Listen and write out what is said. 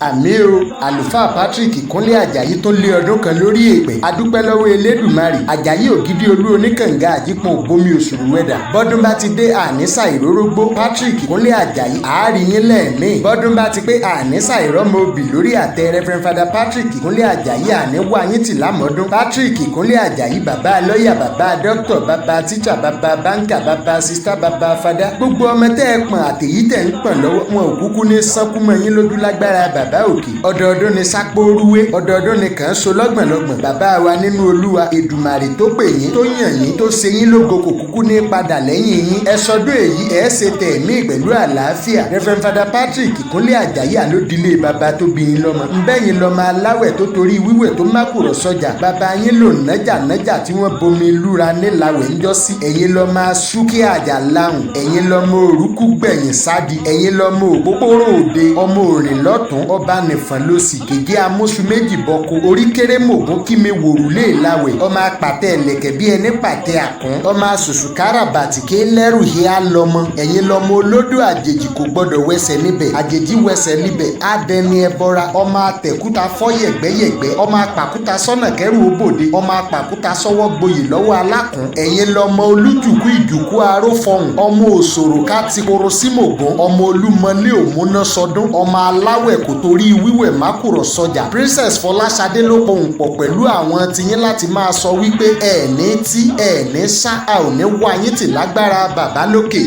àmì o àlùfáà Patrick Kúnlé Àjàyí tó lé ọdún kan lórí èpè adúpẹ́ lọ́wọ́ Elédùmarè. Àjàyí ògidì olú oníkànga àjípọn ògbómi òṣùrù wẹ̀dà bọ́dún bá ti dé ànísà ìrórógbó Patrick Kúnlé Àjàyí àárín yín lẹ́ẹ̀mí bọ́dún bá ti pé ànísà ìrọ́mọ obì lórí àtẹ Reverend Father Patrick Kúnlé Àjàyí àníwá yín tì lámọ́dún. Patrick Kúnlé Àjàyí bàbá lọ́ọ̀yà bàbá dókítà bàbá tíṣà bàbá báńkà bàbá sísítà bàbá fada gbogbo ọmọ tẹ́ ẹ pọ̀n àtèyí tẹ̀ ń pọ̀n lọ́wọ́ wọn ò kúkú ní sánkúmọ̀ yín lójú lágbára bàbá òkè. Ọdọọdún ni sápó rúwé ọdọọdún ni kàn ń so lọ́gbọ̀nlọ́gbọ̀n. Bàbá wa nínú Olúwa Èdùmàrè tó pè yín tó yàn yín tó ṣe yín lógo kò kúkú ní padà lẹ́yìn yín. Ẹ sọdún èyí ẹ ṣe tẹ̀mí pẹ̀lú àlàáfíà. Reverend Father Patrick Kúnlé Àjàyí àlódìlé bàbá tó bí yín lọ́mọ. Ńbẹ́yìn lọ́mọ aláwẹ̀ tó torí wíwẹ̀ tó mákùrọ̀ sọ́jà. Bàbá yín lò nájà tí wọ́n bomi lúra níláwẹ̀ ńjọ́sí. Ẹ̀yin lọ́mọ asúkí àjà láhùn. Ẹ̀yin lọ́mọ òrùkú gbẹ̀yìn sádi. Ẹ̀yin lọ́mọ òpópóró òde ọmọ òrìn lọ́tún ọba nìfọ̀n lọ́sì. Gègé amúṣu méjì bọ́kọ orí kéré mògún kí mi wòrùlé láwẹ̀. Ọmọ apàtẹ ẹlẹ́kẹ̀ bí ẹni pàtẹ àkún. Ọmọ asùsù káràbàtì ké lẹ́rù híá lọ́mọ. Ẹ̀yin lọ́mọ olódò àjèjì kò gbọ́dọ̀ wẹsẹ̀ níbẹ̀. Àjèjì wẹsẹ̀ níbẹ̀ á dẹni ẹbọra. Ọmọ atẹ̀kúta fọ́ yẹ̀gbẹ́yẹ̀gbẹ́. Ọmọ apàkúta sọ́nà kẹrù òbòde. Ọmọ apàkúta sọ́wọ́ gboyè lọ́wọ́ alákùn. Ẹ̀yin lọ́mọ olújùkú ìjùkú aró fọhùn. Ọmọ òṣòro ká ti koro sí mògún. Ọmọ olúmọlé òmúná sọdún. Ọmọ aláwẹ̀ kò torí wíwẹ̀ mákùrọ̀ sọjà. Princess Fọláṣadé ló pohùn pọ̀ pẹ̀lú àwọn tiyín láti máa sọ wípé ẹ̀ẹ́ní tí ẹ̀ẹ́ní sá a ò ní wá yín tì lágbára bàbá lókè.